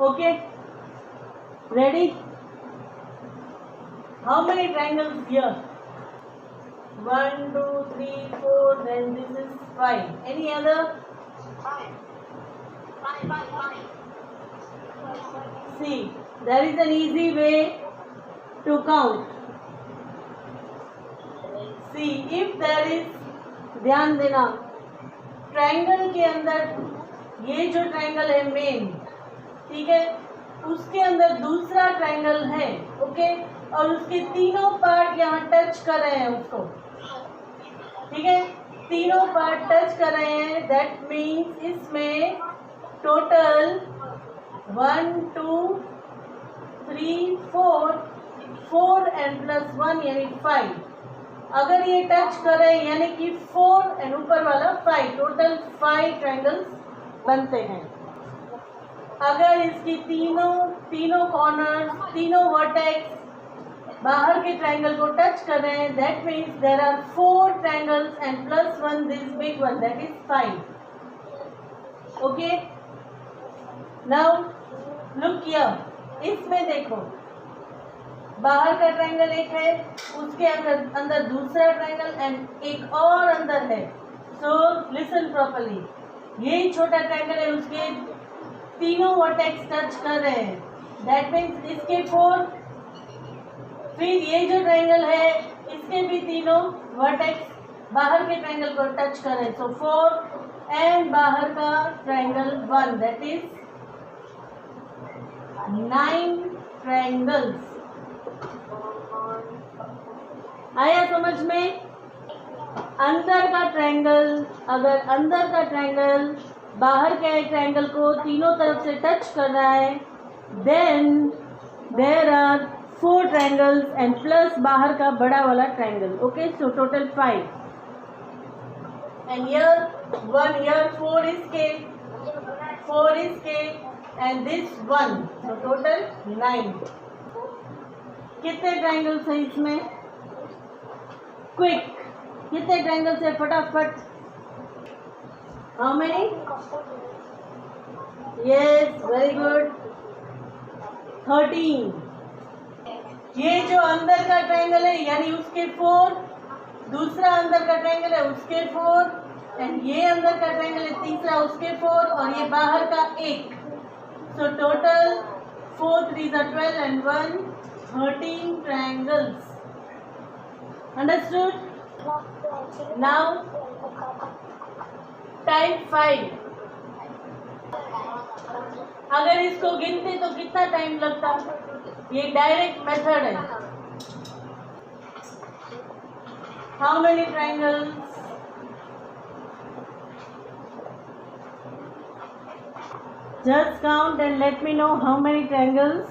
Okay, ready? How many triangles here? 1, 2, 3, 4, then this is 5. Any other? 5. See, there is an easy way to count. See, if there is, ध्यान देना, triangle के अंदर ये जो triangle है main, ठीक है, उसके अंदर दूसरा ट्रायंगल है, ओके, और उसके तीनों पार्ट यहाँ टच कर रहे हैं उसको, ठीक है, तीनों पार्ट टच कर रहे हैं, दैट मीन्स इसमें टोटल 1, 2, 3, 4 एंड प्लस 1 यानी 5. अगर ये टच करे यानी कि 4 एंड ऊपर वाला 5, टोटल 5 ट्रायंगल्स बनते हैं. अगर इसकी तीनों कॉर्नर्स, तीनों वर्टेक्स बाहर के ट्रायंगल को टच कर रहे हैं, that means there are 4 triangles and plus 1 this big one, that is 5. Okay, now look here, इसमें देखो, बाहर का ट्रायंगल एक है, उसके अंदर दूसरा ट्रायंगल एंड एक और अंदर है. सो लिसन प्रॉपर्ली, ये छोटा ट्रायंगल है, उसके तीनों वर्टेक्स टच कर रहे हैं, दैट मीन्स इसके 4. फिर ये जो ट्रायंगल है इसके भी तीनों वर्टेक्स बाहर के ट्रायंगल को टच कर रहे हैं, सो 4 एंड बाहर का ट्रायंगल 1, दैट इज 9 ट्रायंगल्स. आया समझ में? अंदर का ट्रायंगल, अगर अंदर का ट्रायंगल बाहर के ट्रायंगल को तीनों तरफ से टच कर रहा है, then there are 4 triangles and plus बाहर का बड़ा वाला triangle. Okay, so total 5 and here 1, here 4 is K and this 1, so total 9. कितने ट्रायंगल्स हैं इसमें? क्विक, कितने ट्रायंगल्स है फटाफट? How many? Yes, very good, 13. ये जो अंदर का ट्रायंगल है यानी उसके 4, दूसरा अंदर का ट्रायंगल है उसके 4, एंड ये अंदर का ट्रायंगल है तीसरा उसके 4, और ये बाहर का 1. So total 4 3s are 12 and 1 13 triangles. Understood? Now type 5. अगर इसको गिनते तो कितना टाइम लगता? ये डायरेक्ट मेथड है. How many triangles? Just count and let me know how many triangles,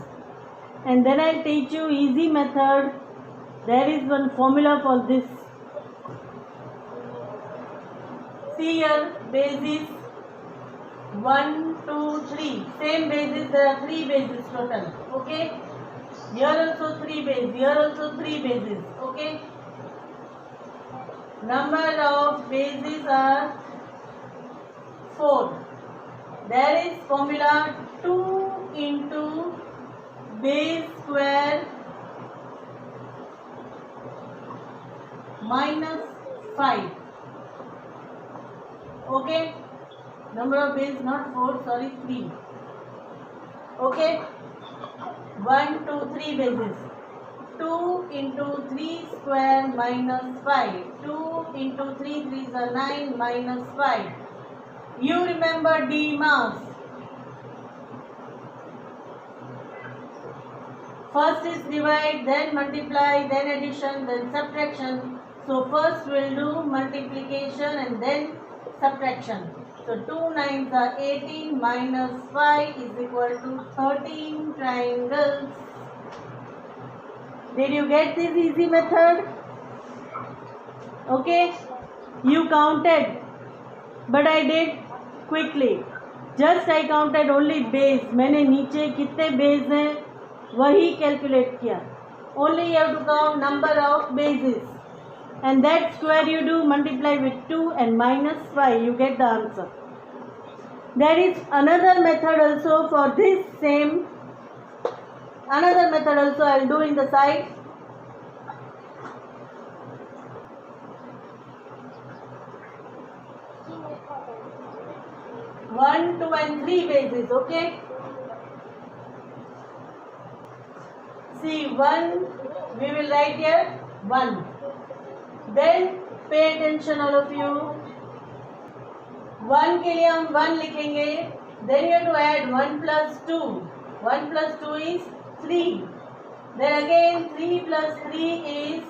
and then I'll teach you easy method. There is one formula for this. See here, bases 1, 2, 3. Same bases, there are 3 bases total. Okay. Here also 3 bases. Here also 3 bases. Okay. Number of bases are 4. There is formula 2 into base square minus 5. Okay, number of base not 4, sorry, 3. Okay, 1, 2, 3 bases. 2 into 3 square minus 5. 2 into 3 3s are 9 minus 5. You remember D marks. First is divide, then multiply, then addition, then subtraction. So first we'll do multiplication and then subtraction. So 2 9s are 18 minus 5 is equal to 13 triangles. Did you get this easy method? Okay, you counted, but I did quickly. Just I counted only base. मैंने नीचे कितने base हैं वही calculate किया. Only you have to count number of bases, and that square you do multiply with 2 and minus 5. You get the answer. There is another method also for this same. Another method also I will do in the side. One, 2 and 3 bases, okay? See, 1 we will write here 1. Then pay attention all of you. 1 के लिए हम 1 लिखेंगे. Then you have to add 1 plus 2. 1 plus 2 is 3. Then again 3 plus 3 is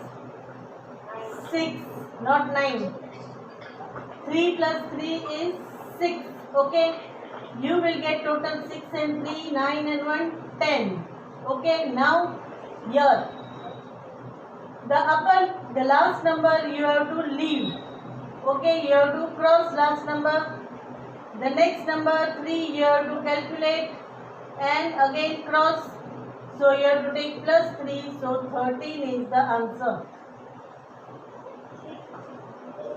6, not 9. 3 plus 3 is 6. Okay. You will get total 6 and 3, 9 and 1, 10. Okay. Now here the last number you have to leave. Okay, you have to cross last number. The next number 3 you have to calculate and again cross. So you have to take plus 3. So 13 is the answer.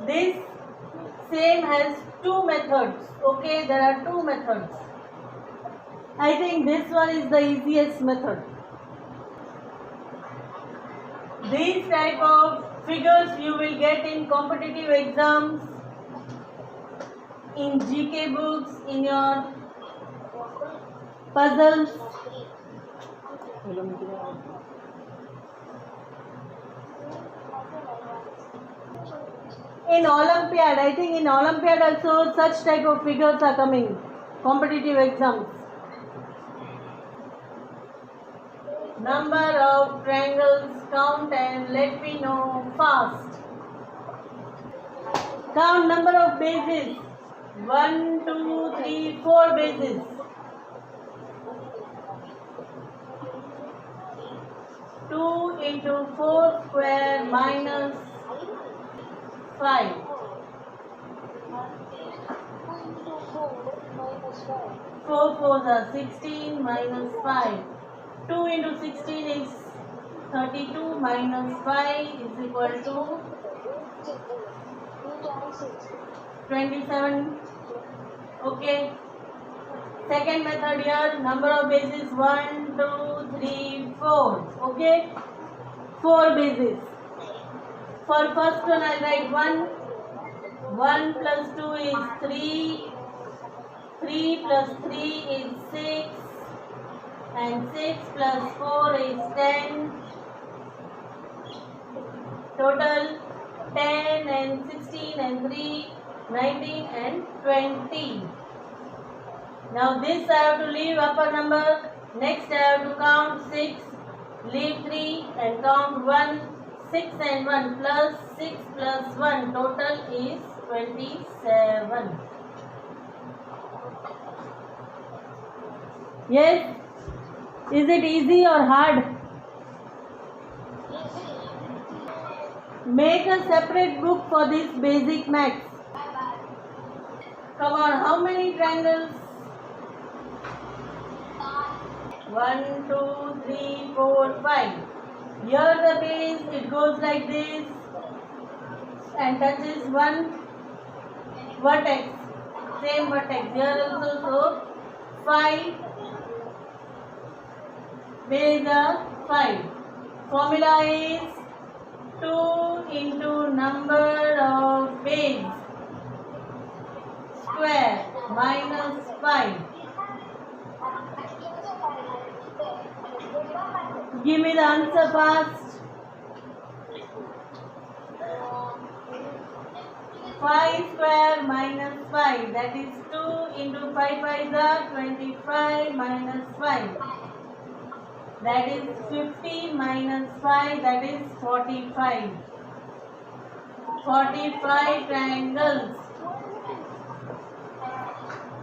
This same has 2 methods. Okay, there are 2 methods. I think this one is the easiest method. These type of figures you will get in competitive exams, in GK books, in your puzzles. In Olympiad, I think in Olympiad also such type of figures are coming, competitive exams. Number of triangles, count and let me know fast. Count number of bases. 1, 2, 3, 4 bases. 2 into 4 square minus 5. 4 4s are 16 minus 5. 2 into 16 is 32 minus 5 is equal to 27. Okay. Second method here, number of bases 1, 2, 3, 4. Okay. 4 bases. For first one I write 1. 1 plus 2 is 3. 3 plus 3 is 6. And 6 plus 4 is 10. Total 10 and 16 and 3, 19 and 20. Now this I have to leave upper number. Next I have to count 6, leave 3 and count 1. 6 and 1 plus 6 plus 1. Total is 27. Yes? Is it easy or hard? Make a separate book for this basic maths. Come on, how many triangles? 1, 2, 3, 4, 5. Here the base, it goes like this and touches one vertex. Same vertex. Here also, so 5. Base are 5. Formula is 2 into number of base square minus 5. Give me the answer fast. 5 square minus 5, that is 2 into 5 5s are 25 minus 5. That is 50 minus 5, that is 45. 45 triangles.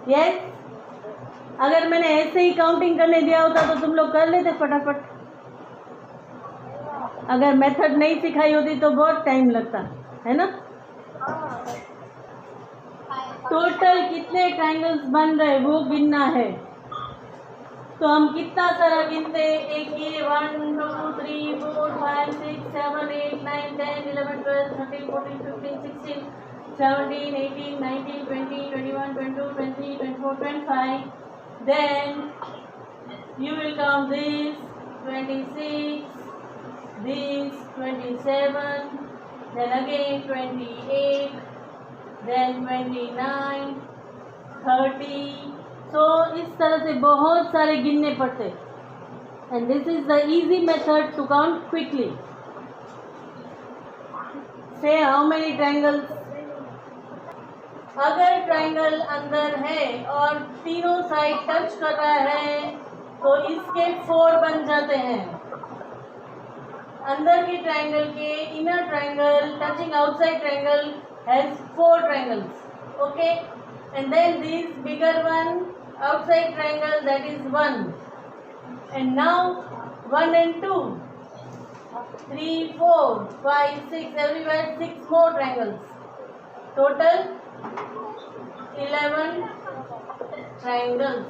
Yes? अगर मैंने ऐसे ही counting करने दिया होता तो तुम लोग कर लेते फटाफट. अगर मेथड नहीं सिखाई होती तो बहुत टाइम लगता है ना. टोटल कितने ट्रायंगल्स बन रहे वो गिनना है. तो हम कितना सारा गिनते. एक ये 1, 2, 3, 4, 5, 6, 7, 8, 9, 10, 11, 12, 13, 14, 15, 16, 17, 18, 19, 20, 21, 22, 23, 24, 25. Then you will count this 26, this 27, then again 28, then 29, 30. So इस तरह से बहुत सारे गिनने पड़ते. And this is the easy method to count quickly. Say how many triangles. अगर ट्राइंगल अंदर है और तीनों साइड टच कर रहा है तो इसके 4 बन जाते हैं. अंदर के ट्राइंगल के inner triangle touching outside triangle has 4 triangles. Okay, and then this bigger one outside triangle, that is 1. And now 1 and 2, 3, 4, 5, 6, everywhere 6 more triangles. Total 11 triangles.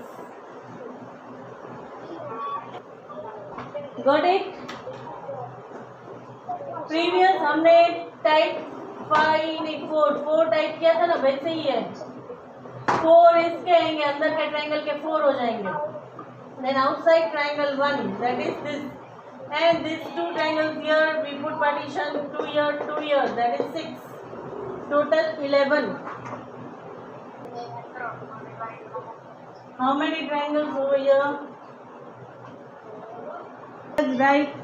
Got it? Previous हमने टाइप 5 नहीं 4 टाइप किया था ना, वैसे ही है. 4 इसके आएंगे, अंदर के ट्राइंगल के 4 हो जाएंगे. Then outside triangle 1, that is this, and these 2 triangles here we put partition 2 here, 2 here, that is 6. Total 11. How many triangles over here? Right.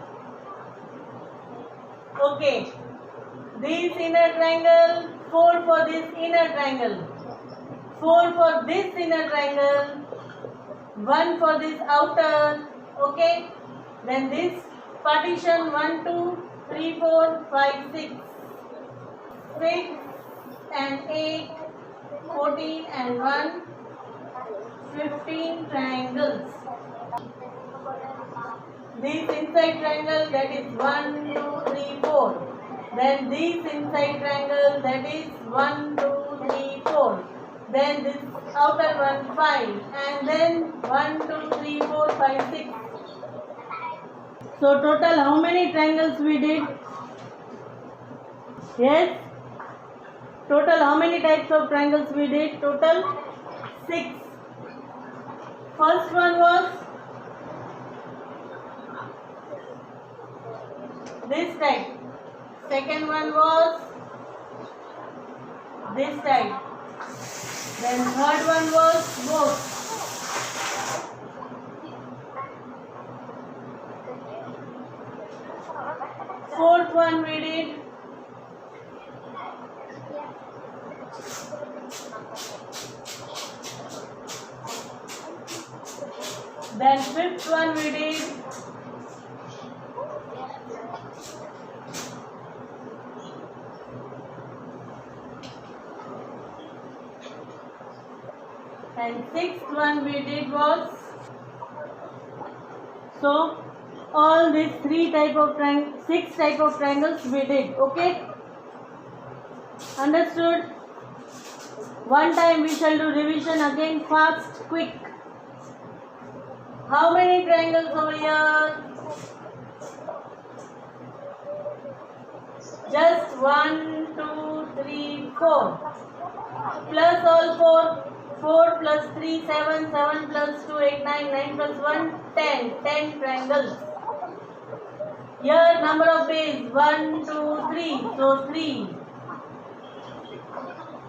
Okay. This inner triangle, 4 for this inner triangle, 4 for this inner triangle, 1 for this outer. Okay. Then this partition 1, 2, 3, 4, 5, 6. 6 and 8, 14 and 1, 15 triangles. This inside triangle, that is 1, 2, 3, 4. Then this inside triangle, that is 1, 2, 3, 4. Then this outer one 5. And then 1, 2, 3, 4, 5, 6. So total how many triangles we did? Yes? Total how many types of triangles we did? Total 6. First one was this type. Second one was this type. Then third one was both. Fourth one we did then fifth one we did, and sixth one we did was. So all these 6 type of triangles we did. Okay, understood? One time we shall do revision again, fast, quick. How many triangles over here? Just 1, 2, 3, 4. Plus all 4. 4 plus 3, 7. 7 plus 2, 8, 9. 9 plus 1, 10. 10 triangles. Here number of days 1, 2, 3. So 3.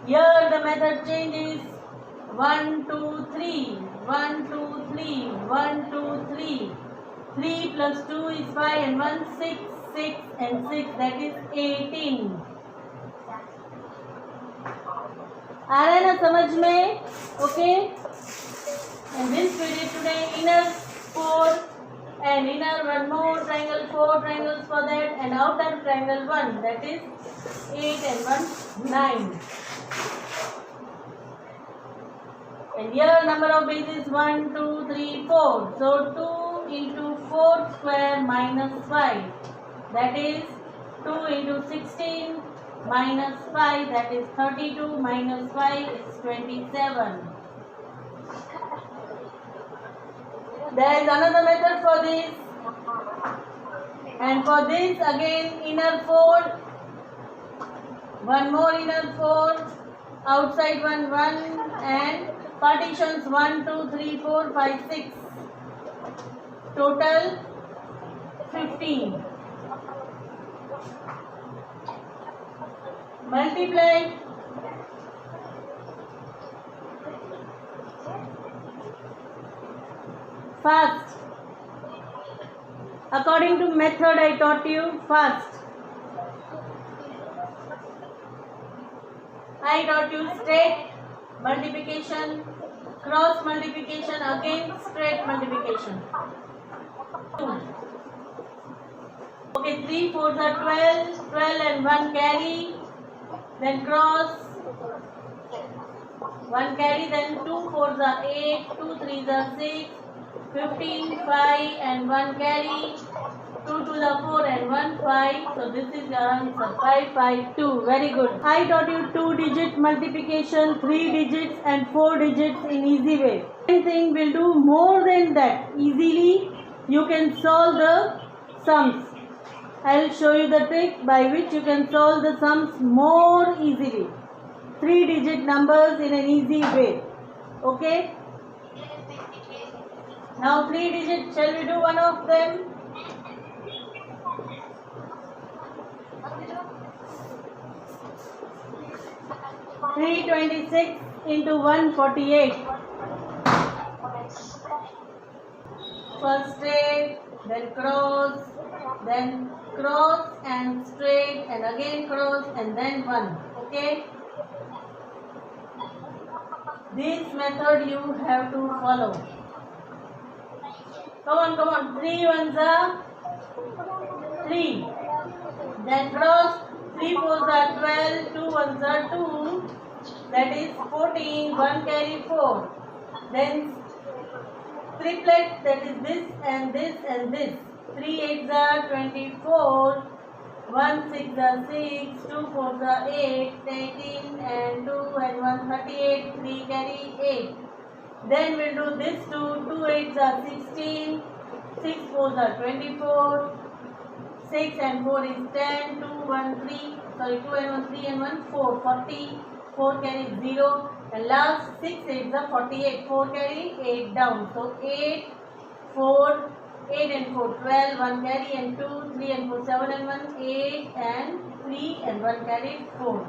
Here the method changes 1, 2, 3. 1, 2, 3. 1, 2, 3. 3 plus 2 is 5 and 1, 6. 6 and 6, that is 18. आ रहा है ना समझ में? Okay. And this we did today, inner 4 and inner one more triangle, 4 triangles for that, and outer triangle 1, that is 8 and 1, 9. And here number of bases 1, 2, 3, 4. So 2 into 4 square minus 5. That is 2 into 16 minus 5. That is 32 minus 5 is 27. There is another method for this. And for this again inner 4. One more inner 4, outside 1, 1, and partitions 1, 2, 3, 4, 5, 6. Total 15. Multiply fast. According to method I taught you, fast. I taught you straight multiplication, cross multiplication, again straight multiplication. 2. Okay, 3 4s are 12, 12 and 1 carry, then cross, 1 carry, then 2 4s are 8, 2 3s are 6, 15, 5 and 1 carry, 2 to the 4 and 1 5. So this is your answer, 5 5 2. Very good. I taught you 2-digit multiplication, 3 digits and 4 digits in easy way. Same thing will do more than that. Easily you can solve the sums. I will show you the trick by which you can solve the sums more easily. 3-digit numbers in an easy way. Okay? Now 3 digits, shall we do one of them? 326 into 148. First straight, then cross and straight, and again cross and then 1. Okay? This method you have to follow. Come on. 3 ones are 3. Then cross, 3 fours are 12, 2 ones are 2. That is 14, 1 carry 4. Then triplet, that is this and this and this. 3 8s are 24, 1 6 are 6, 2 4s are 8, 18 and 2 and 1 38, 3 carry 8. Then we'll do this 2, 2 8s are 16, 6 4s are 24, 6 and 4 is 10, 2 1 3, sorry 2 and 1 3 and 1 4, 40, 4 carry 0, and last 6 8s are 48, 4 carry 8 down. So 8, 4, 8 and 4 12, 1 carry and 2, 3 and 4 7 and 1 8 and 3 and 1 carry 4.